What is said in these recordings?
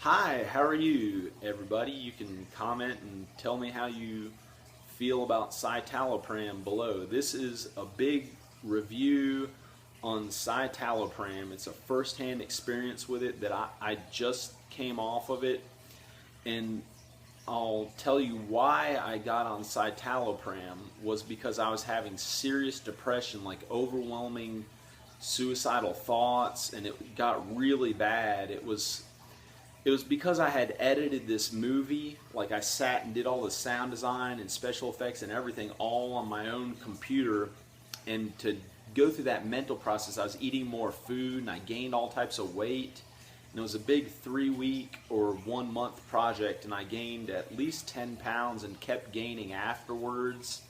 Hi, how are you, everybody? You can comment and tell me how you feel about citalopram below. This is a big review on citalopram. It's a first-hand experience with it that I just came off of it, and I'll tell you why I got on citalopram was because I was having serious depression, like overwhelming suicidal thoughts, and it got really bad. It was because I had edited this movie. Like, I sat and did all the sound design and special effects and everything all on my own computer, and to go through that mental process, I was eating more food and I gained all types of weight. And it was a big 3-week or 1-month project, and I gained at least 10 pounds and kept gaining afterwards.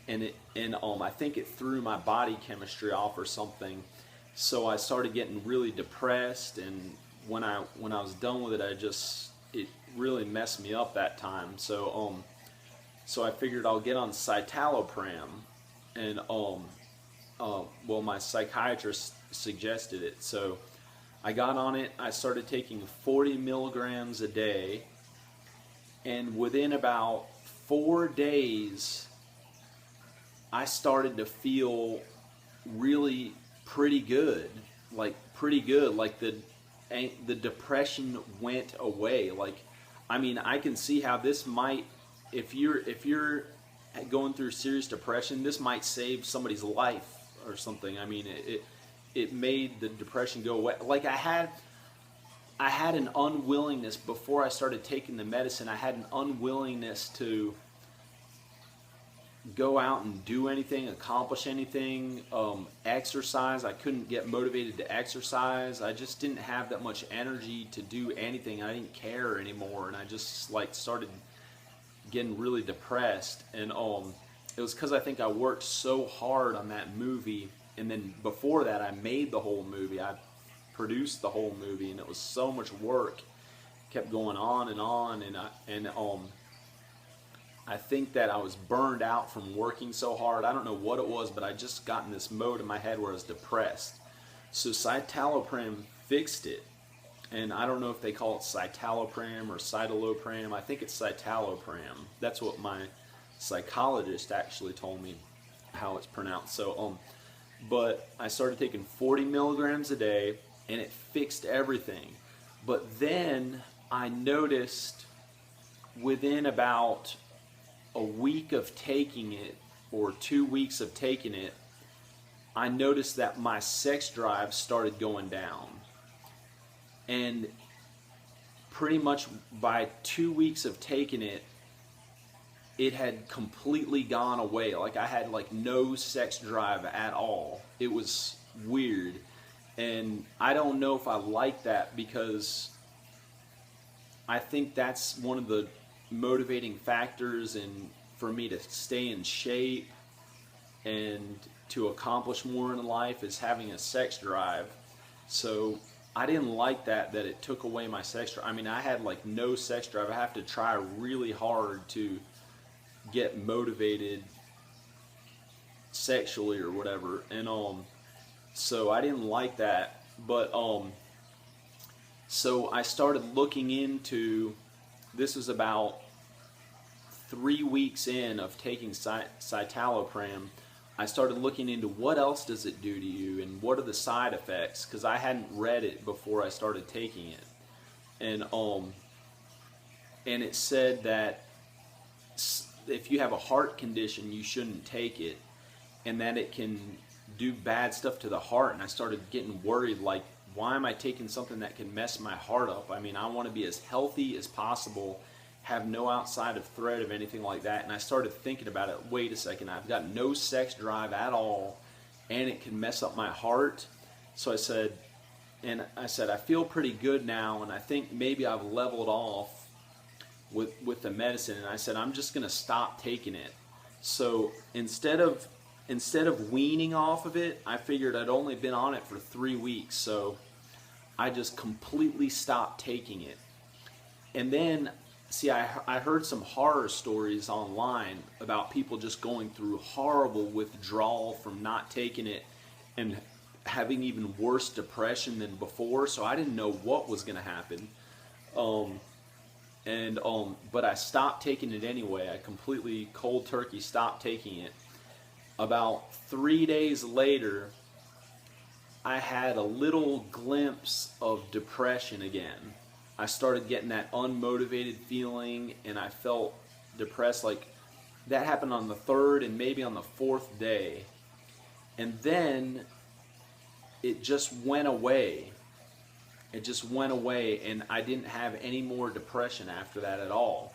And I think it threw my body chemistry off or something. So I started getting really depressed, and when I was done with it, it really messed me up that time. So I figured I'll get on citalopram, and well, my psychiatrist suggested it. So I got on it. I started taking 40 milligrams a day, and within about 4 days, I started to feel really pretty good. Like the depression went away. Like, I mean, I can see how this might, if you're going through serious depression, this might save somebody's life or something. I mean, it made the depression go away. Like, I had an unwillingness before I started taking the medicine. I had an unwillingness to go out and do anything, accomplish anything, exercise. I couldn't get motivated to exercise. I just didn't have that much energy to do anything. I didn't care anymore, and I just started getting really depressed. And it was because I think I worked so hard on that movie, and then before that I made the whole movie. I produced the whole movie, and it was so much work. It kept going on and on, and I think that I was burned out from working so hard. I don't know what it was, but I just got in this mode in my head where I was depressed. So citalopram fixed it. And I don't know if they call it citalopram or citalopram. I think it's citalopram. That's what my psychologist actually told me how it's pronounced. So, but I started taking 40 milligrams a day, and it fixed everything. But then I noticed within about a week of taking it, or 2 weeks of taking it, I noticed that my sex drive started going down. And pretty much by 2 weeks of taking it, it had completely gone away. Like, I had no sex drive at all. It was weird. And I don't know if I like that, because I think that's one of the motivating factors for me to stay in shape and to accomplish more in life is having a sex drive. So I didn't like that it took away my sex drive. I mean, I had no sex drive. I have to try really hard to get motivated sexually or whatever, and so I didn't like that. But so I started looking into, this was about 3 weeks in of taking citalopram. I started looking into what else does it do to you and what are the side effects, because I hadn't read it before I started taking it. And it said that if you have a heart condition, you shouldn't take it, and that it can do bad stuff to the heart. And I started getting worried, like, why am I taking something that can mess my heart up? I mean, I want to be as healthy as possible, have no outside of threat of anything like that. And I started thinking about it. Wait a second, I've got no sex drive at all, and it can mess up my heart. So I said, I feel pretty good now, and I think maybe I've leveled off with the medicine. And I said, I'm just going to stop taking it. So instead of weaning off of it, I figured I'd only been on it for 3 weeks, so I just completely stopped taking it. And then, see, I heard some horror stories online about people just going through horrible withdrawal from not taking it and having even worse depression than before, so I didn't know what was going to happen. But I stopped taking it anyway. I completely cold turkey stopped taking it. About 3 days later, I had a little glimpse of depression again. I started getting that unmotivated feeling, and I felt depressed. Like, that happened on the third and maybe on the fourth day. And then it just went away. It just went away, and I didn't have any more depression after that at all.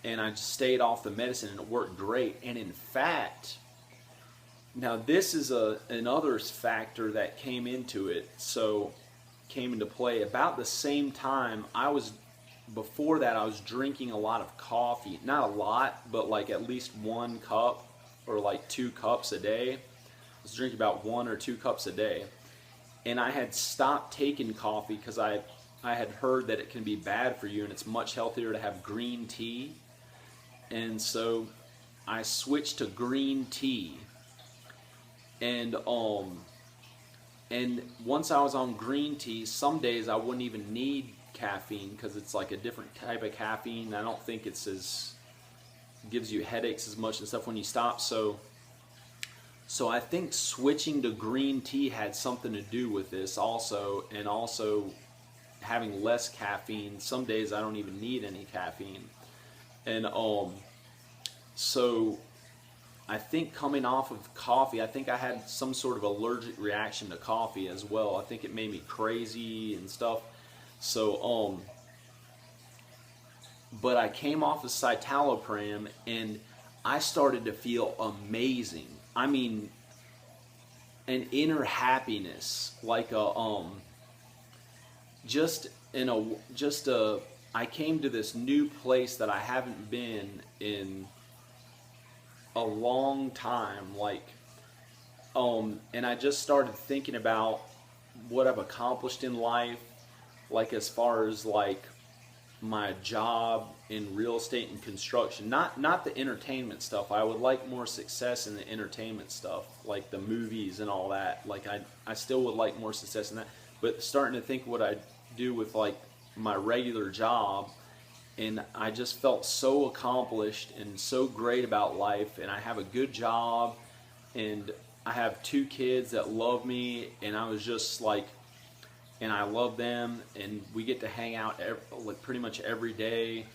And I just stayed off the medicine, and it worked great. And in fact, now this is another factor that came into it. So came into play about the same time. Before that, I was drinking a lot of coffee. Not a lot, but like at least 1 cup or like 2 cups a day. I was drinking about 1 or 2 cups a day. And I had stopped taking coffee because I had heard that it can be bad for you and it's much healthier to have green tea. And so I switched to green tea. And once I was on green tea, some days I wouldn't even need caffeine because it's like a different type of caffeine. I don't think it's gives you headaches as much and stuff when you stop. So I think switching to green tea had something to do with this also, and also having less caffeine. Some days I don't even need any caffeine. And so I think coming off of coffee, I think I had some sort of allergic reaction to coffee as well. I think it made me crazy and stuff. So but I came off of citalopram and I started to feel amazing. I mean, an inner happiness, like I came to this new place that I haven't been in a long time, like, and I just started thinking about what I've accomplished in life, like as far as like my job in real estate and construction, not the entertainment stuff. I would like more success in the entertainment stuff, like the movies and all that. Like I still would like more success in that, but starting to think what I do with like my regular job, and I just felt so accomplished and so great about life, and I have a good job, and I have 2 kids that love me, and I was just like, and I love them, and we get to hang out like pretty much every day,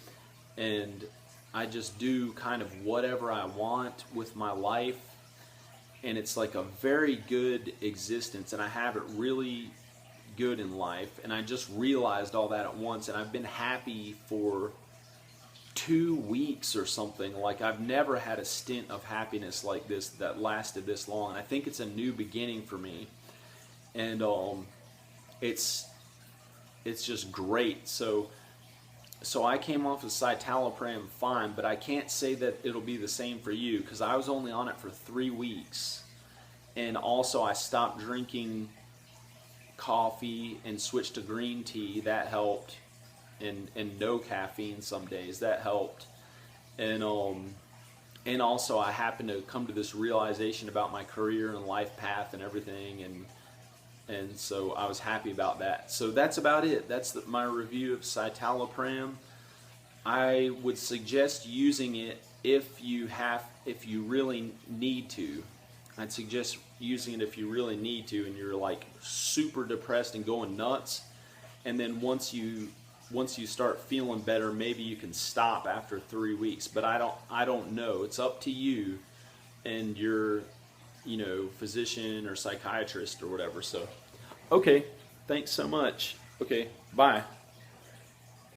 and I just do kind of whatever I want with my life, and it's like a very good existence, and I have it really good in life, and I just realized all that at once, and I've been happy for 2 weeks or something. Like, I've never had a stint of happiness like this that lasted this long. I think it's a new beginning for me, and it's just great. So I came off of citalopram fine, but I can't say that it'll be the same for you because I was only on it for 3 weeks, and also I stopped drinking coffee and switched to green tea. That helped, and no caffeine some days. That helped, and also I happened to come to this realization about my career and life path and everything, and so I was happy about that. So that's about it. That's my review of citalopram. I would suggest using it if you really need to. I'd suggest using it if you really need to and you're like super depressed and going nuts. And then once you start feeling better, maybe you can stop after 3 weeks. But I don't know. It's up to you and your physician or psychiatrist or whatever. So okay, thanks so much. Okay, bye.